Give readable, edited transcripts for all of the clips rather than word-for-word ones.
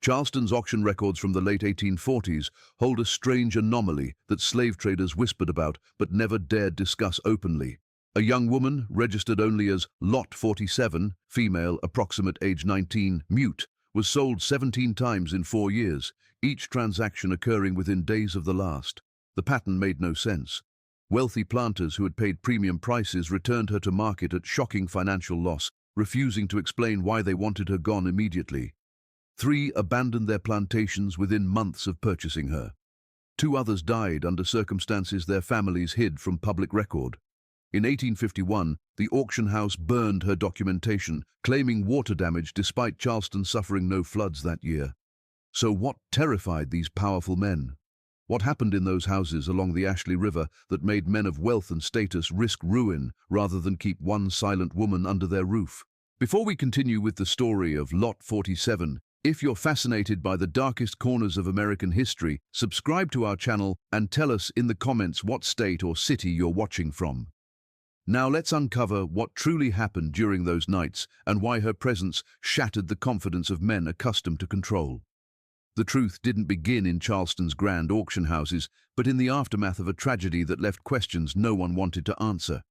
Charleston's auction records from the late 1840s hold a strange anomaly that slave traders whispered about but never dared discuss openly. A young woman, registered only as Lot 47, female, approximate age 19, mute, was sold 17 times in 4 years, each transaction occurring within days of the last. The pattern made no sense. Wealthy planters who had paid premium prices returned her to market at shocking financial loss, refusing to explain why they wanted her gone immediately. 3 abandoned their plantations within months of purchasing her. 2 others died under circumstances their families hid from public record. In 1851, the auction house burned her documentation, claiming water damage despite Charleston suffering no floods that year. So what terrified these powerful men? What happened in those houses along the Ashley River that made men of wealth and status risk ruin rather than keep one silent woman under their roof? Before we continue with the story of Lot 47, if you're fascinated by the darkest corners of American history, subscribe to our channel and tell us in the comments what state or city you're watching from. Now let's uncover what truly happened during those nights and why her presence shattered the confidence of men accustomed to control. The truth didn't begin in Charleston's grand auction houses, but in the aftermath of a tragedy that left questions no one wanted to answer.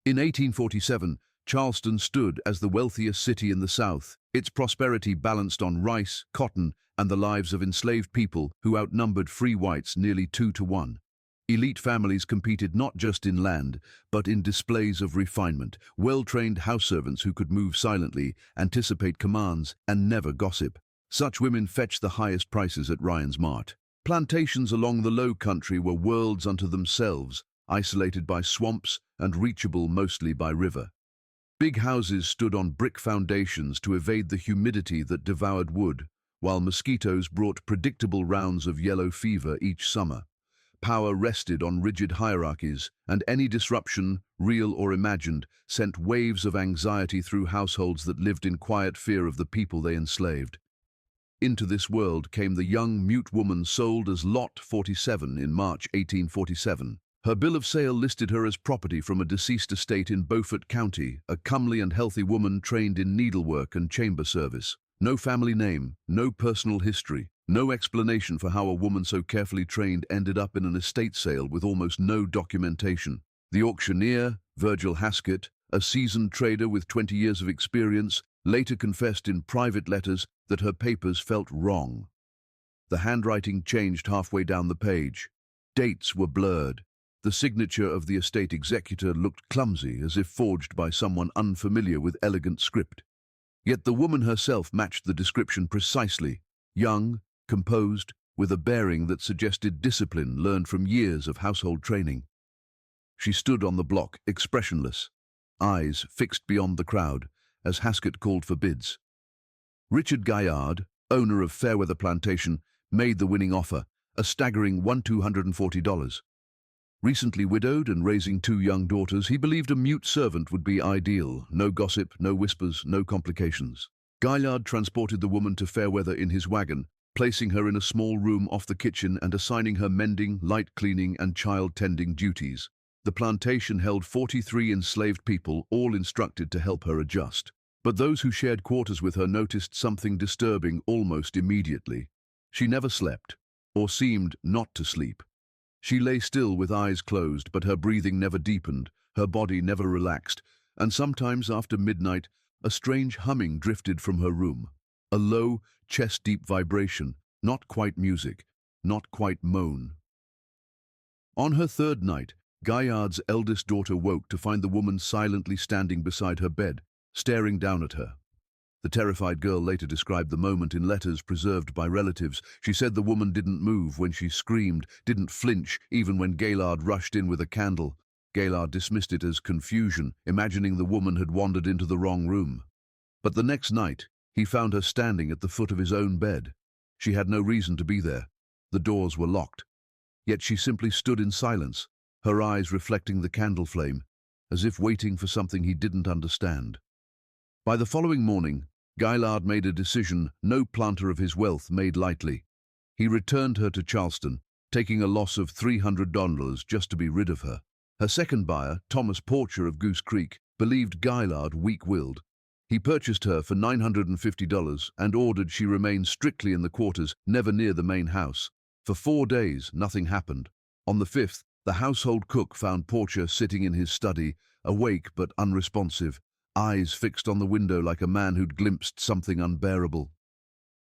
In 1847, Charleston stood as the wealthiest city in the South, its prosperity balanced on rice, cotton, and the lives of enslaved people who outnumbered free whites nearly 2 to 1. Elite families competed not just in land, but in displays of refinement, well-trained house servants who could move silently, anticipate commands, and never gossip. Such women fetched the highest prices at Ryan's Mart. Plantations along the Low Country were worlds unto themselves, isolated by swamps and reachable mostly by river. Big houses stood on brick foundations to evade the humidity that devoured wood, while mosquitoes brought predictable rounds of yellow fever each summer. Power rested on rigid hierarchies, and any disruption, real or imagined, sent waves of anxiety through households that lived in quiet fear of the people they enslaved. Into this world came the young mute woman sold as Lot 47 in March 1847. Her bill of sale listed her as property from a deceased estate in Beaufort County, a comely and healthy woman trained in needlework and chamber service. No family name, no personal history, no explanation for how a woman so carefully trained ended up in an estate sale with almost no documentation. The auctioneer, Virgil Haskett, a seasoned trader with 20 years of experience, later confessed in private letters that her papers felt wrong. The handwriting changed halfway down the page. Dates were blurred. The signature of the estate executor looked clumsy, as if forged by someone unfamiliar with elegant script. Yet the woman herself matched the description precisely. Young, composed, with a bearing that suggested discipline learned from years of household training. She stood on the block, expressionless, eyes fixed beyond the crowd, as Haskett called for bids. Richard Gaillard, owner of Fairweather Plantation, made the winning offer, a staggering $1,240. Recently widowed and raising 2 young daughters, he believed a mute servant would be ideal. No gossip, no whispers, no complications. Gaillard transported the woman to Fairweather in his wagon, placing her in a small room off the kitchen and assigning her mending, light cleaning, and child-tending duties. The plantation held 43 enslaved people, all instructed to help her adjust. But those who shared quarters with her noticed something disturbing almost immediately. She never slept, or seemed not to sleep. She lay still with eyes closed, but her breathing never deepened, her body never relaxed, and sometimes after midnight, a strange humming drifted from her room. A low, chest-deep vibration, not quite music, not quite moan. On her 3rd night, Gaillard's eldest daughter woke to find the woman silently standing beside her bed, staring down at her. The terrified girl later described the moment in letters preserved by relatives. She said the woman didn't move when she screamed, didn't flinch even when Gaillard rushed in with a candle. Gaillard dismissed it as confusion, imagining the woman had wandered into the wrong room. But the next night, he found her standing at the foot of his own bed. She had no reason to be there. The doors were locked. Yet she simply stood in silence, her eyes reflecting the candle flame, as if waiting for something he didn't understand. By the following morning, Gaillard made a decision no planter of his wealth made lightly. He returned her to Charleston, taking a loss of $300 just to be rid of her. Her second buyer, Thomas Porcher of Goose Creek, believed Gaillard weak-willed. He purchased her for $950 and ordered she remain strictly in the quarters, never near the main house. For 4 days, nothing happened. On the 5th, the household cook found Portia sitting in his study, awake but unresponsive, eyes fixed on the window like a man who'd glimpsed something unbearable.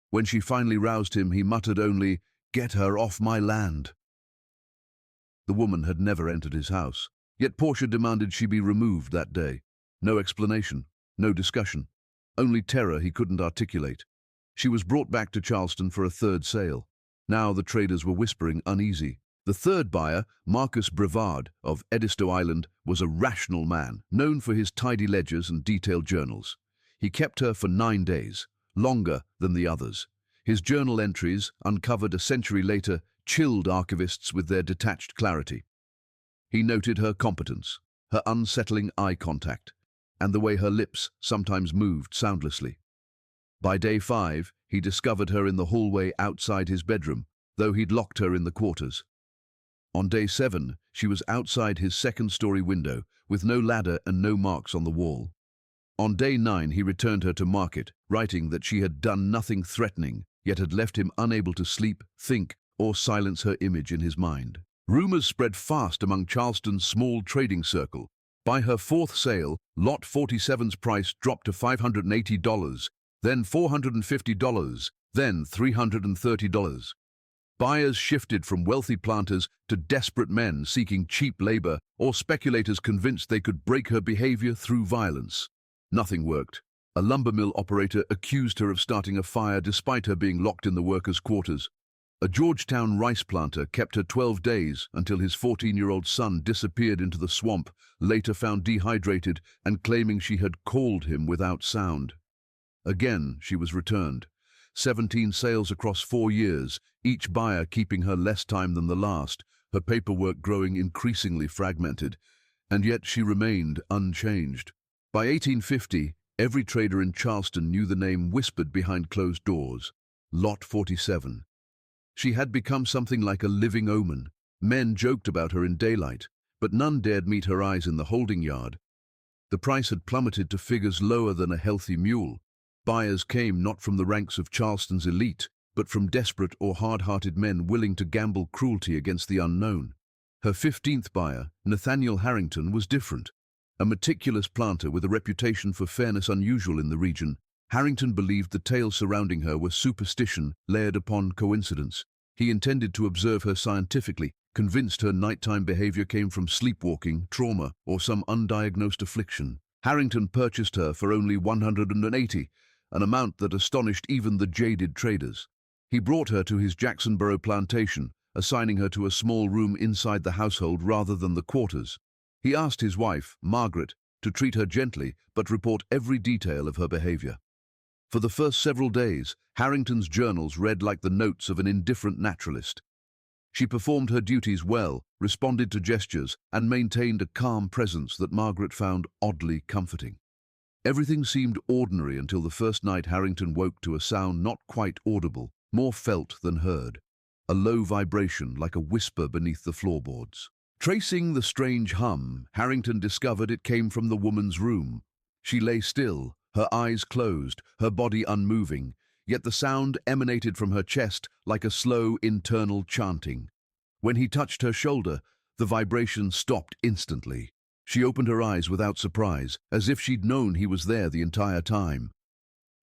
When she finally roused him, he muttered only, "Get her off my land." The woman had never entered his house, yet Portia demanded she be removed that day. No explanation, no discussion, only terror he couldn't articulate. She was brought back to Charleston for a third sale. Now the traders were whispering uneasy. The third buyer, Marcus Brevard of Edisto Island, was a rational man, known for his tidy ledgers and detailed journals. He kept her for 9 days, longer than the others. His journal entries, uncovered a century later, chilled archivists with their detached clarity. He noted her competence, her unsettling eye contact, and the way her lips sometimes moved soundlessly. By day 5, he discovered her in the hallway outside his bedroom, though he'd locked her in the quarters. On day 7, she was outside his second-story window, with no ladder and no marks on the wall. On day 9, he returned her to market, writing that she had done nothing threatening, yet had left him unable to sleep, think, or silence her image in his mind. Rumors spread fast among Charleston's small trading circle. By her 4th sale, Lot 47's price dropped to $580, then $450, then $330. Buyers shifted from wealthy planters to desperate men seeking cheap labor or speculators convinced they could break her behavior through violence. Nothing worked. A lumber mill operator accused her of starting a fire despite her being locked in the workers' quarters. A Georgetown rice planter kept her 12 days until his 14-year-old son disappeared into the swamp, later found dehydrated and claiming she had called him without sound. Again, she was returned. 17 sales across 4 years, each buyer keeping her less time than the last, her paperwork growing increasingly fragmented, and yet she remained unchanged. By 1850, every trader in Charleston knew the name whispered behind closed doors, Lot 47. She had become something like a living omen. Men joked about her in daylight, but none dared meet her eyes in the holding yard. The price had plummeted to figures lower than a healthy mule. Buyers came not from the ranks of Charleston's elite, but from desperate or hard-hearted men willing to gamble cruelty against the unknown. Her 15th buyer, Nathaniel Harrington, was different. A meticulous planter with a reputation for fairness unusual in the region, Harrington believed the tales surrounding her were superstition layered upon coincidence. He intended to observe her scientifically, convinced her nighttime behavior came from sleepwalking, trauma, or some undiagnosed affliction. Harrington purchased her for only $180, an amount that astonished even the jaded traders. He brought her to his Jacksonboro plantation, assigning her to a small room inside the household rather than the quarters. He asked his wife, Margaret, to treat her gently but report every detail of her behavior. For the first several days, Harrington's journals read like the notes of an indifferent naturalist. She performed her duties well, responded to gestures, and maintained a calm presence that Margaret found oddly comforting. Everything seemed ordinary until the first night Harrington woke to a sound not quite audible, more felt than heard. A low vibration like a whisper beneath the floorboards. Tracing the strange hum, Harrington discovered it came from the woman's room. She lay still, her eyes closed, her body unmoving, yet the sound emanated from her chest like a slow internal chanting. When he touched her shoulder, the vibration stopped instantly. She opened her eyes without surprise, as if she'd known he was there the entire time.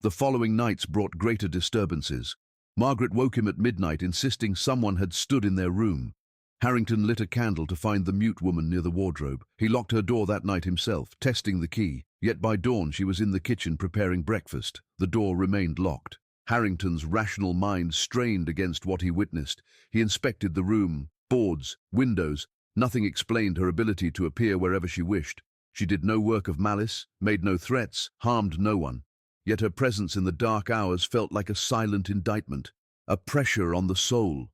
The following nights brought greater disturbances. Margaret woke him at midnight, insisting someone had stood in their room. Harrington lit a candle to find the mute woman near the wardrobe. He locked her door that night himself, testing the key. Yet by dawn she was in the kitchen preparing breakfast. The door remained locked. Harrington's rational mind strained against what he witnessed. He inspected the room, boards, windows. Nothing explained her ability to appear wherever she wished. She did no work of malice, made no threats, harmed no one. Yet her presence in the dark hours felt like a silent indictment, a pressure on the soul.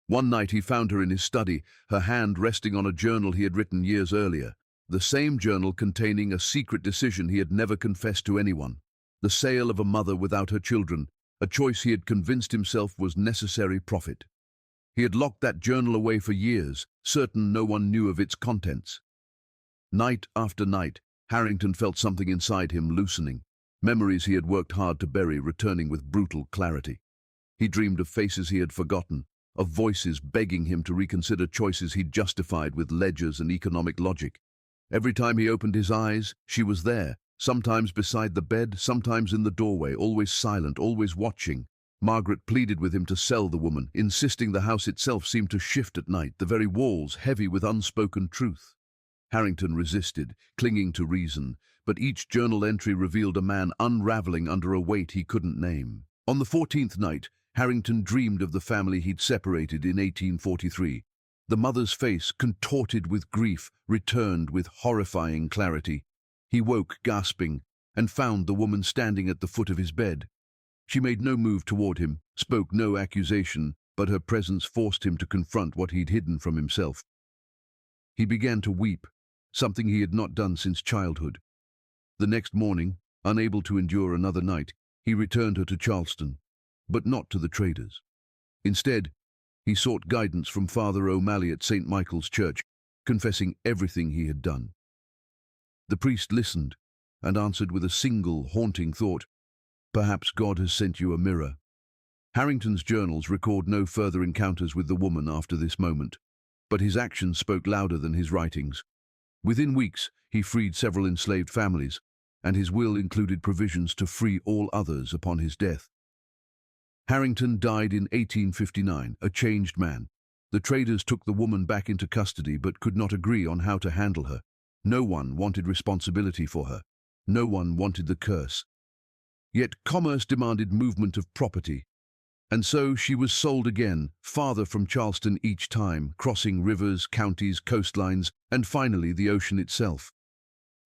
One night he found her in his study, her hand resting on a journal he had written years earlier. The same journal containing a secret decision he had never confessed to anyone. The sale of a mother without her children, a choice he had convinced himself was necessary profit. He had locked that journal away for years, certain no one knew of its contents. Night after night, Harrington felt something inside him loosening. Memories he had worked hard to bury returning with brutal clarity. He dreamed of faces he had forgotten, of voices begging him to reconsider choices he'd justified with ledgers and economic logic. Every time he opened his eyes, she was there, sometimes beside the bed, sometimes in the doorway, always silent, always watching. Margaret pleaded with him to sell the woman, insisting the house itself seemed to shift at night, the very walls heavy with unspoken truth. Harrington resisted, clinging to reason, but each journal entry revealed a man unraveling under a weight he couldn't name. On the 14th night, Harrington dreamed of the family he'd separated in 1843. The mother's face, contorted with grief, returned with horrifying clarity. He woke, gasping, and found the woman standing at the foot of his bed. She made no move toward him, spoke no accusation, but her presence forced him to confront what he'd hidden from himself. He began to weep, something he had not done since childhood. The next morning, unable to endure another night, he returned her to Charleston, but not to the traders. Instead, he sought guidance from Father O'Malley at St. Michael's Church, confessing everything he had done. The priest listened and answered with a single haunting thought, "Perhaps God has sent you a mirror." Harrington's journals record no further encounters with the woman after this moment, but his actions spoke louder than his writings. Within weeks, he freed several enslaved families, and his will included provisions to free all others upon his death. Harrington died in 1859, a changed man. The traders took the woman back into custody but could not agree on how to handle her. No one wanted responsibility for her. No one wanted the curse. Yet commerce demanded movement of property, and so she was sold again, farther from Charleston each time, crossing rivers, counties, coastlines, and finally the ocean itself.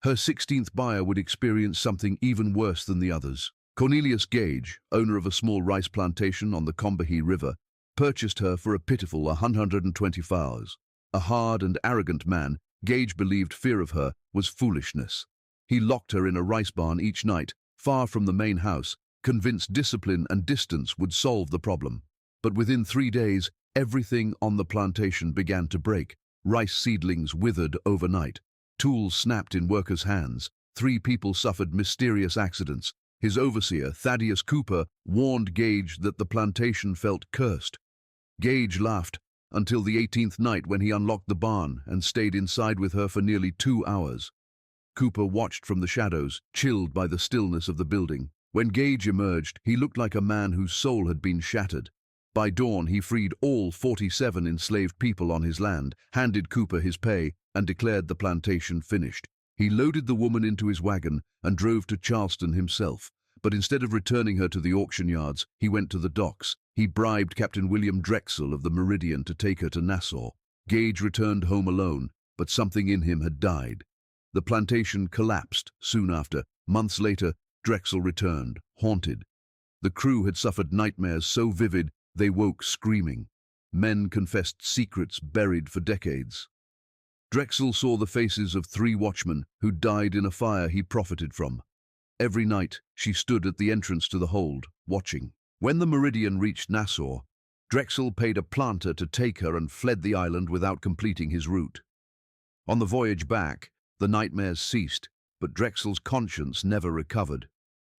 Her 16th buyer would experience something even worse than the others. Cornelius Gage, owner of a small rice plantation on the Combahee River, purchased her for a pitiful 120 fowls. A hard and arrogant man, Gage believed fear of her was foolishness. He locked her in a rice barn each night, far from the main house, convinced discipline and distance would solve the problem. But within 3 days, everything on the plantation began to break. Rice seedlings withered overnight. Tools snapped in workers' hands. 3 people suffered mysterious accidents. His overseer, Thaddeus Cooper, warned Gage that the plantation felt cursed. Gage laughed until the 18th night when he unlocked the barn and stayed inside with her for nearly 2 hours. Cooper watched from the shadows, chilled by the stillness of the building. When Gage emerged, he looked like a man whose soul had been shattered. By dawn, he freed all 47 enslaved people on his land, handed Cooper his pay, and declared the plantation finished. He loaded the woman into his wagon and drove to Charleston himself. But instead of returning her to the auction yards, he went to the docks. He bribed Captain William Drexel of the Meridian to take her to Nassau. Gage returned home alone, but something in him had died. The plantation collapsed soon after. Months later, Drexel returned, haunted. The crew had suffered nightmares so vivid they woke screaming. Men confessed secrets buried for decades. Drexel saw the faces of 3 watchmen who died in a fire he profited from. Every night, she stood at the entrance to the hold, watching. When the Meridian reached Nassau, Drexel paid a planter to take her and fled the island without completing his route. On the voyage back, the nightmares ceased, but Drexel's conscience never recovered.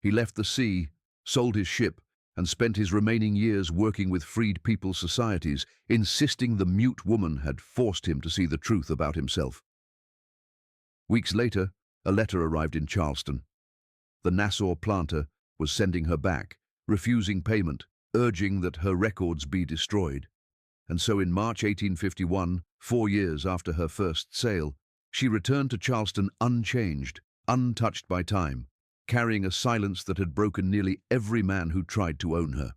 He left the sea, sold his ship, and spent his remaining years working with freed people's societies, insisting the mute woman had forced him to see the truth about himself. Weeks later, a letter arrived in Charleston. The Nassau planter was sending her back, refusing payment, urging that her records be destroyed. And so in March 1851, 4 years after her first sale, she returned to Charleston unchanged, untouched by time, carrying a silence that had broken nearly every man who tried to own her.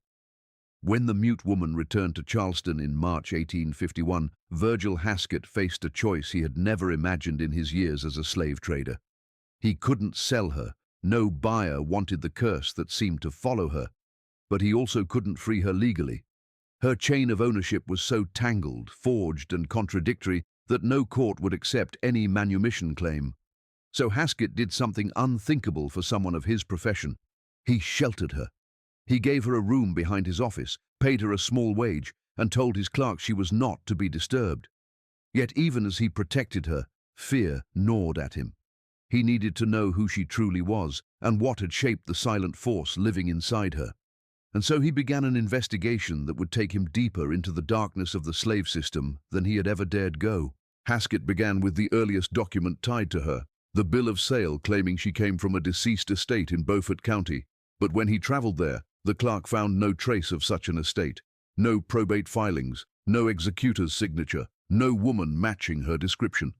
When the mute woman returned to Charleston in March 1851, Virgil Haskett faced a choice he had never imagined in his years as a slave trader. He couldn't sell her. No buyer wanted the curse that seemed to follow her, but he also couldn't free her legally. Her chain of ownership was so tangled, forged, and contradictory that no court would accept any manumission claim. So Haskett did something unthinkable for someone of his profession. He sheltered her. He gave her a room behind his office, paid her a small wage, and told his clerk she was not to be disturbed. Yet even as he protected her, fear gnawed at him. He needed to know who she truly was and what had shaped the silent force living inside her. And so he began an investigation that would take him deeper into the darkness of the slave system than he had ever dared go. Haskett began with the earliest document tied to her, the bill of sale claiming she came from a deceased estate in Beaufort County. But when he traveled there, the clerk found no trace of such an estate. No probate filings, no executor's signature, no woman matching her description.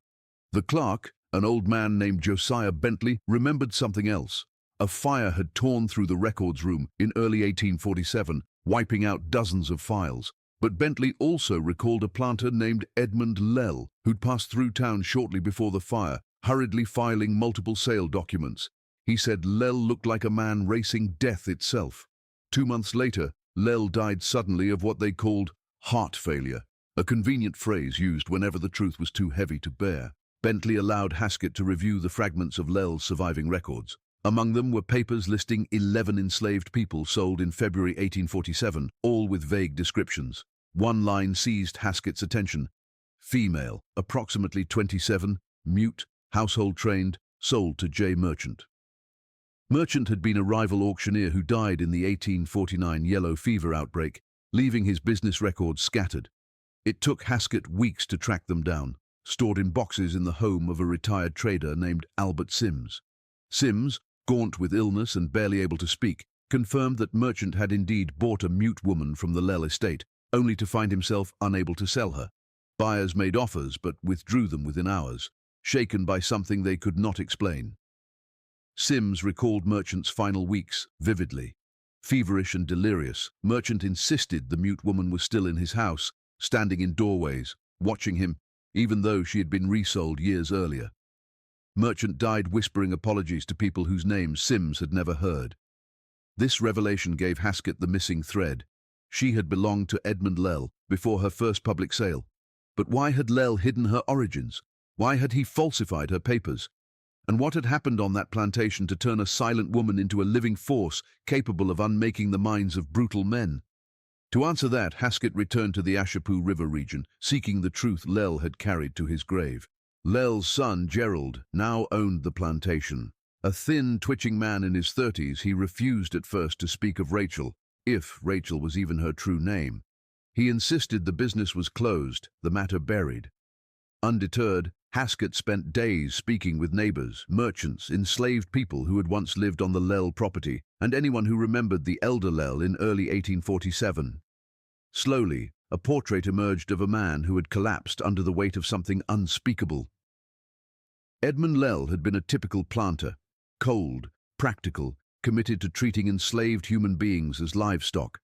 The clerk, an old man named Josiah Bentley, remembered something else. A fire had torn through the records room in early 1847, wiping out dozens of files. But Bentley also recalled a planter named Edmund Lell, who'd passed through town shortly before the fire, hurriedly filing multiple sale documents. He said Lell looked like a man racing death itself. 2 months later, Lell died suddenly of what they called heart failure, a convenient phrase used whenever the truth was too heavy to bear. Bentley allowed Haskett to review the fragments of Lell's surviving records. Among them were papers listing 11 enslaved people sold in February 1847, all with vague descriptions. One line seized Haskett's attention. Female, approximately 27, mute, household trained, sold to J. Merchant. Merchant had been a rival auctioneer who died in the 1849 yellow fever outbreak, leaving his business records scattered. It took Haskett weeks to track them down, stored in boxes in the home of a retired trader named Albert Sims. Sims, gaunt with illness and barely able to speak, confirmed that Merchant had indeed bought a mute woman from the Lell estate, only to find himself unable to sell her. Buyers made offers but withdrew them within hours, shaken by something they could not explain. Sims recalled Merchant's final weeks vividly. Feverish and delirious, Merchant insisted the mute woman was still in his house, standing in doorways, watching him, even though she had been resold years earlier. Merchant died whispering apologies to people whose names Sims had never heard. This revelation gave Haskett the missing thread. She had belonged to Edmund Lell before her first public sale. But why had Lell hidden her origins? Why had he falsified her papers? And what had happened on that plantation to turn a silent woman into a living force capable of unmaking the minds of brutal men? To answer that, Haskett returned to the Ashepoo River region, seeking the truth Lell had carried to his grave. Lell's son, Gerald, now owned the plantation. A thin, twitching man in his 30s, he refused at first to speak of Rachel, if Rachel was even her true name. He insisted the business was closed, the matter buried. Undeterred, Haskett spent days speaking with neighbors, merchants, enslaved people who had once lived on the Lell property, and anyone who remembered the elder Lell in early 1847. Slowly, a portrait emerged of a man who had collapsed under the weight of something unspeakable. Edmund Lell had been a typical planter, cold, practical, committed to treating enslaved human beings as livestock.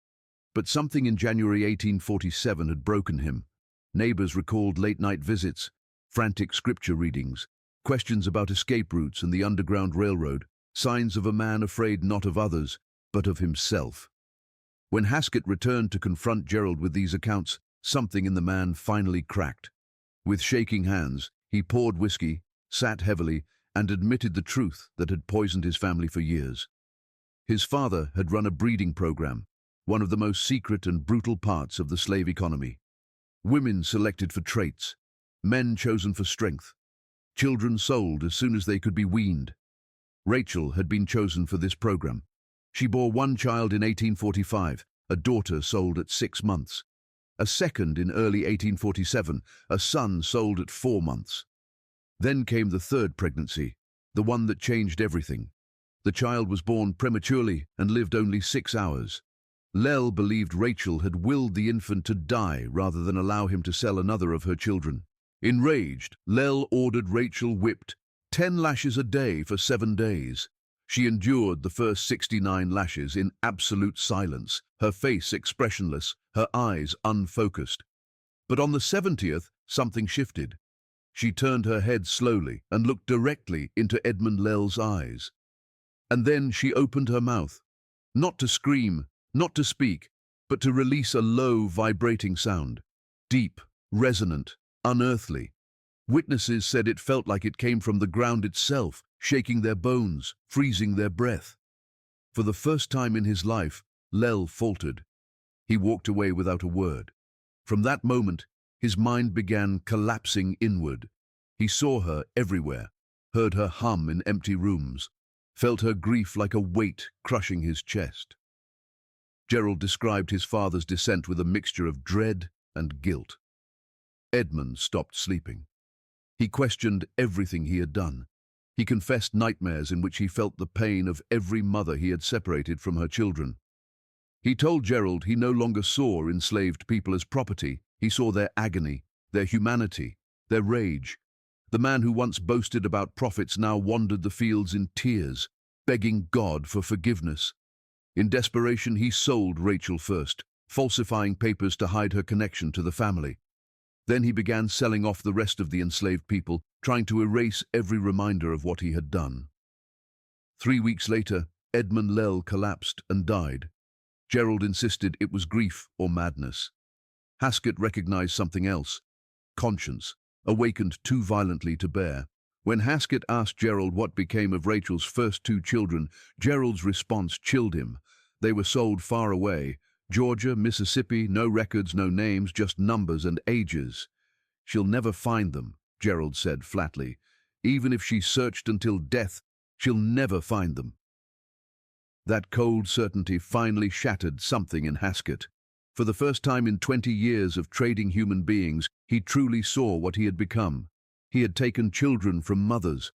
But something in January 1847 had broken him. Neighbors recalled late-night visits, frantic scripture readings, questions about escape routes and the Underground Railroad, signs of a man afraid not of others, but of himself. When Haskett returned to confront Gerald with these accounts, something in the man finally cracked. With shaking hands, he poured whiskey, sat heavily, and admitted the truth that had poisoned his family for years. His father had run a breeding program, one of the most secret and brutal parts of the slave economy. Women selected for traits, men chosen for strength, children sold as soon as they could be weaned. Rachel had been chosen for this program. She bore one child in 1845, a daughter sold at 6 months. A second in early 1847, a son sold at 4 months. Then came the third pregnancy, the one that changed everything. The child was born prematurely and lived only 6 hours. Lell believed Rachel had willed the infant to die rather than allow him to sell another of her children. Enraged, Lell ordered Rachel whipped 10 lashes a day for 7 days. She endured the first 69 lashes in absolute silence, her face expressionless, her eyes unfocused. But on the 70th, something shifted. She turned her head slowly and looked directly into Edmund Lell's eyes. And then she opened her mouth, not to scream, not to speak, but to release a low, vibrating sound. Deep, resonant, unearthly. Witnesses said it felt like it came from the ground itself, shaking their bones, freezing their breath. For the first time in his life, Lell faltered. He walked away without a word. From that moment, his mind began collapsing inward. He saw her everywhere. heard her hum in empty rooms, felt her grief like a weight crushing his chest. Gerald described his father's descent with a mixture of dread and guilt. Edmund stopped sleeping. He questioned everything he had done. He confessed nightmares in which he felt the pain of every mother he had separated from her children. He told Gerald he no longer saw enslaved people as property. He saw their agony, their humanity, their rage. The man who once boasted about profits now wandered the fields in tears, begging God for forgiveness. In desperation, he sold Rachel first, falsifying papers to hide her connection to the family. Then he began selling off the rest of the enslaved people, trying to erase every reminder of what he had done. 3 weeks later, Edmund Lell collapsed and died. Gerald insisted it was grief or madness. Haskett recognized something else: conscience, awakened too violently to bear. When Haskett asked Gerald what became of Rachel's first 2 children, Gerald's response chilled him. They were sold far away. Georgia, Mississippi, no records, no names, just numbers and ages. "She'll never find them," Gerald said flatly. "Even if she searched until death, she'll never find them." That cold certainty finally shattered something in Haskett. For the first time in 20 years of trading human beings, he truly saw what he had become. He had taken children from mothers,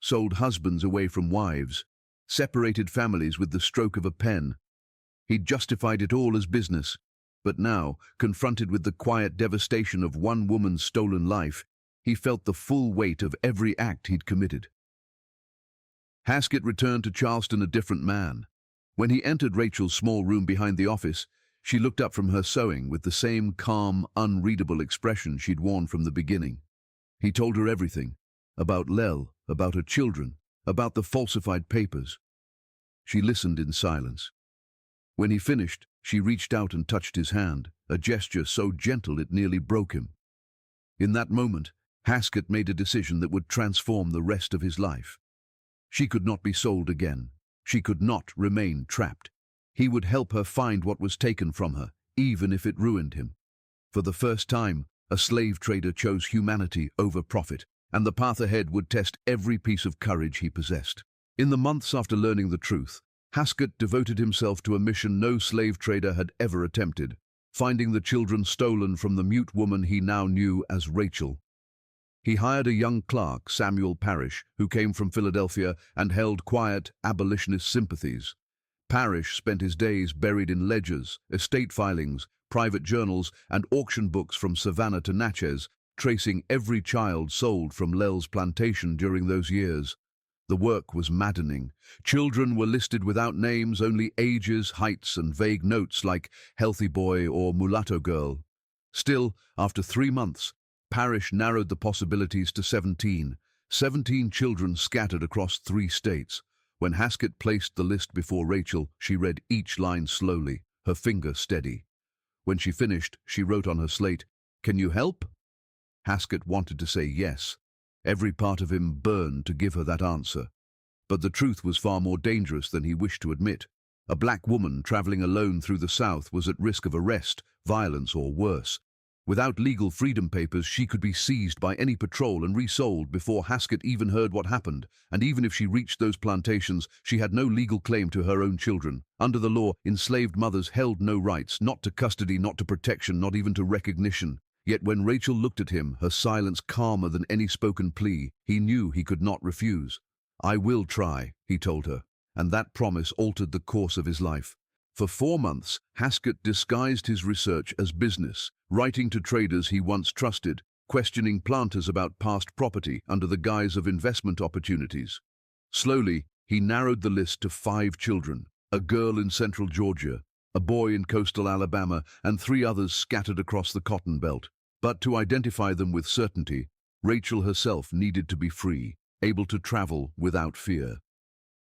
sold husbands away from wives, separated families with the stroke of a pen. He'd justified it all as business, but now, confronted with the quiet devastation of one woman's stolen life, he felt the full weight of every act he'd committed. Haskett returned to Charleston a different man. When he entered Rachel's small room behind the office, she looked up from her sewing with the same calm, unreadable expression she'd worn from the beginning. He told her everything, about Lell, about her children, about the falsified papers. She listened in silence. When he finished, she reached out and touched his hand, a gesture so gentle it nearly broke him. In that moment, Haskett made a decision that would transform the rest of his life. She could not be sold again. She could not remain trapped. He would help her find what was taken from her, even if it ruined him. For the first time, a slave trader chose humanity over profit, and the path ahead would test every piece of courage he possessed. In the months after learning the truth, Haskett devoted himself to a mission no slave trader had ever attempted: finding the children stolen from the mute woman he now knew as Rachel. He hired a young clerk, Samuel Parrish, who came from Philadelphia and held quiet abolitionist sympathies. Parrish spent his days buried in ledgers, estate filings, private journals, and auction books from Savannah to Natchez, tracing every child sold from Lell's plantation during those years. The work was maddening. Children were listed without names, only ages, heights, and vague notes like healthy boy or mulatto girl. Still, after 3 months, Parrish narrowed the possibilities to 17. 17 children scattered across 3 states. When Haskett placed the list before Rachel, she read each line slowly, her finger steady. When she finished, she wrote on her slate, "Can you help?" Haskett wanted to say yes. Every part of him burned to give her that answer. But the truth was far more dangerous than he wished to admit. A black woman traveling alone through the South was at risk of arrest, violence, or worse. Without legal freedom papers, she could be seized by any patrol and resold before Haskett even heard what happened. And even if she reached those plantations, she had no legal claim to her own children. Under the law, enslaved mothers held no rights, not to custody, not to protection, not even to recognition. Yet when Rachel looked at him, her silence calmer than any spoken plea, he knew he could not refuse. "I will try," he told her, and that promise altered the course of his life. For 4 months, Haskett disguised his research as business, writing to traders he once trusted, questioning planters about past property under the guise of investment opportunities. Slowly, he narrowed the list to 5 children: a girl in central Georgia, a boy in coastal Alabama, and 3 others scattered across the Cotton Belt. But to identify them with certainty, Rachel herself needed to be free, able to travel without fear.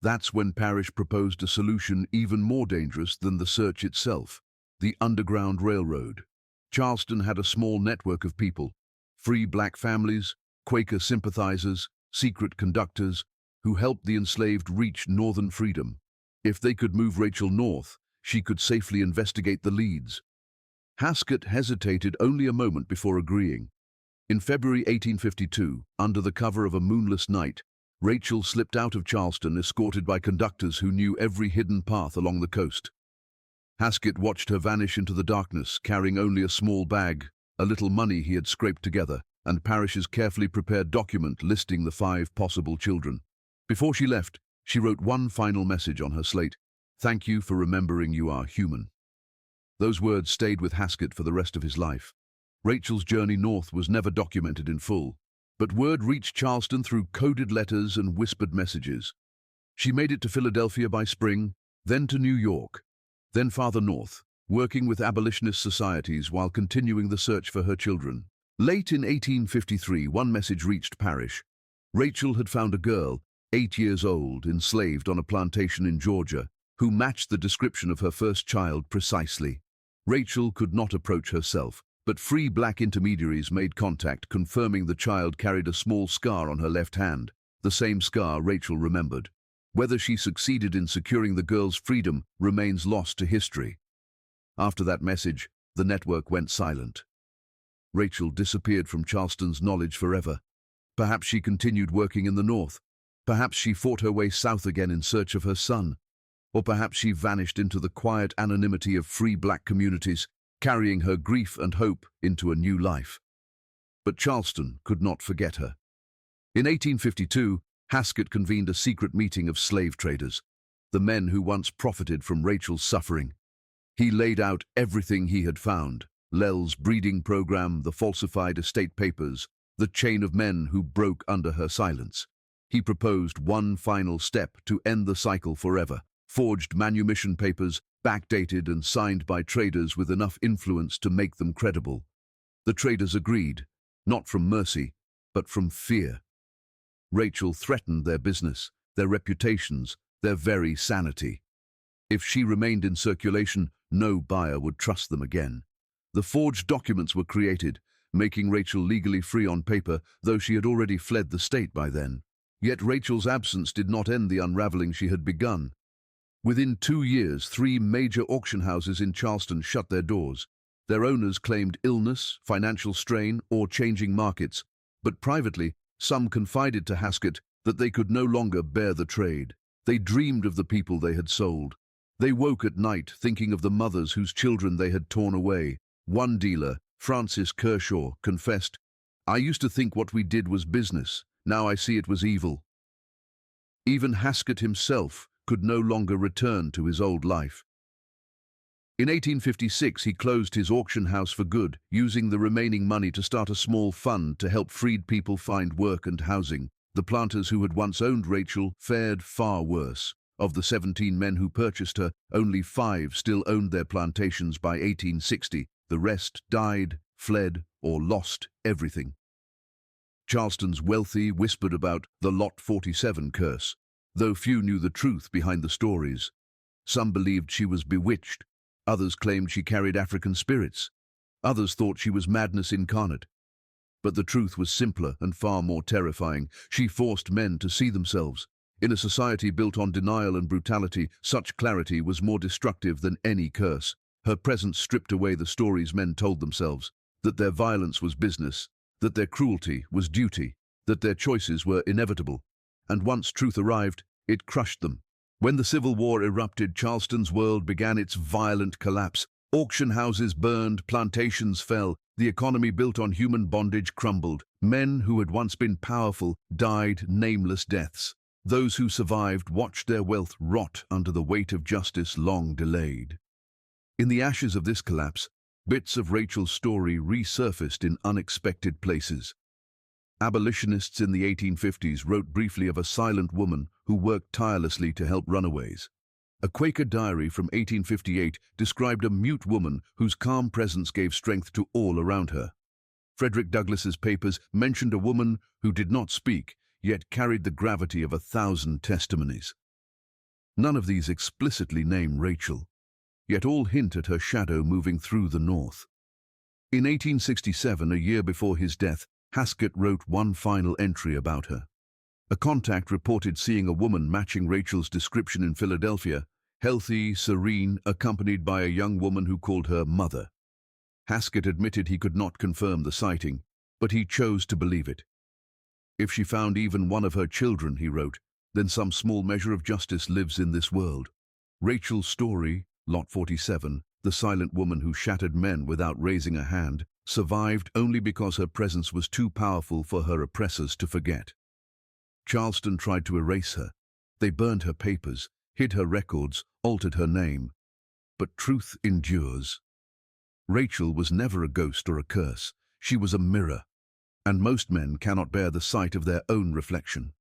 That's when Parrish proposed a solution even more dangerous than the search itself: the Underground Railroad. Charleston had a small network of people, free black families, Quaker sympathizers, secret conductors, who helped the enslaved reach northern freedom. If they could move Rachel north, she could safely investigate the leads. Haskett hesitated only a moment before agreeing. In February 1852, under the cover of a moonless night, Rachel slipped out of Charleston, escorted by conductors who knew every hidden path along the coast. Haskett watched her vanish into the darkness, carrying only a small bag, a little money he had scraped together, and Parrish's carefully prepared document listing the 5 possible children. Before she left, she wrote one final message on her slate: "Thank you for remembering you are human." Those words stayed with Haskett for the rest of his life. Rachel's journey north was never documented in full, but word reached Charleston through coded letters and whispered messages. She made it to Philadelphia by spring, then to New York, then farther north, working with abolitionist societies while continuing the search for her children. Late in 1853, one message reached Parrish. Rachel had found a girl, 8 years old, enslaved on a plantation in Georgia, who matched the description of her first child precisely. Rachel could not approach herself, but 3 black intermediaries made contact, confirming the child carried a small scar on her left hand, the same scar Rachel remembered. Whether she succeeded in securing the girl's freedom remains lost to history. After that message, the network went silent. Rachel disappeared from Charleston's knowledge forever. Perhaps she continued working in the north. Perhaps she fought her way south again in search of her son. Or perhaps she vanished into the quiet anonymity of free black communities, carrying her grief and hope into a new life. But Charleston could not forget her. In 1852, Haskett convened a secret meeting of slave traders, the men who once profited from Rachel's suffering. He laid out everything he had found: Lel's breeding program, the falsified estate papers, the chain of men who broke under her silence. He proposed one final step to end the cycle forever: forged manumission papers, backdated and signed by traders with enough influence to make them credible. The traders agreed, not from mercy, but from fear. Rachel threatened their business, their reputations, their very sanity. If she remained in circulation, no buyer would trust them again. The forged documents were created, making Rachel legally free on paper, though she had already fled the state by then. Yet Rachel's absence did not end the unraveling she had begun. Within 2 years, 3 major auction houses in Charleston shut their doors. Their owners claimed illness, financial strain, or changing markets, but privately, some confided to Haskett that they could no longer bear the trade. They dreamed of the people they had sold. They woke at night thinking of the mothers whose children they had torn away. One dealer, Francis Kershaw, confessed, "I used to think what we did was business. Now I see it was evil." Even Haskett himself could no longer return to his old life. In 1856, he closed his auction house for good, using the remaining money to start a small fund to help freed people find work and housing. The planters who had once owned Rachel fared far worse. Of the 17 men who purchased her, only 5 still owned their plantations by 1860. The rest died, fled, or lost everything. Charleston's wealthy whispered about the Lot 47 curse, though few knew the truth behind the stories. Some believed she was bewitched. Others claimed she carried African spirits. Others thought she was madness incarnate. But the truth was simpler and far more terrifying. She forced men to see themselves. In a society built on denial and brutality, such clarity was more destructive than any curse. Her presence stripped away the stories men told themselves, that their violence was business, that their cruelty was duty, that their choices were inevitable. And once truth arrived, it crushed them. When the Civil War erupted, Charleston's world began its violent collapse. Auction houses burned, plantations fell, the economy built on human bondage crumbled. Men who had once been powerful died nameless deaths. Those who survived watched their wealth rot under the weight of justice long delayed. In the ashes of this collapse, bits of Rachel's story resurfaced in unexpected places. Abolitionists in the 1850s wrote briefly of a silent woman who worked tirelessly to help runaways. A Quaker diary from 1858 described a mute woman whose calm presence gave strength to all around her. Frederick Douglass's papers mentioned a woman who did not speak, yet carried the gravity of 1,000 testimonies. None of these explicitly name Rachel, yet all hint at her shadow moving through the North. In 1867, a year before his death, Haskett wrote one final entry about her. A contact reported seeing a woman matching Rachel's description in Philadelphia, healthy, serene, accompanied by a young woman who called her mother. Haskett admitted he could not confirm the sighting, but he chose to believe it. If she found even one of her children, he wrote, then some small measure of justice lives in this world. Rachel's story, Lot 47, the silent woman who shattered men without raising a hand, survived only because her presence was too powerful for her oppressors to forget. Charleston tried to erase her. They burned her papers, hid her records, altered her name. But truth endures. Rachel was never a ghost or a curse. She was a mirror, and most men cannot bear the sight of their own reflection.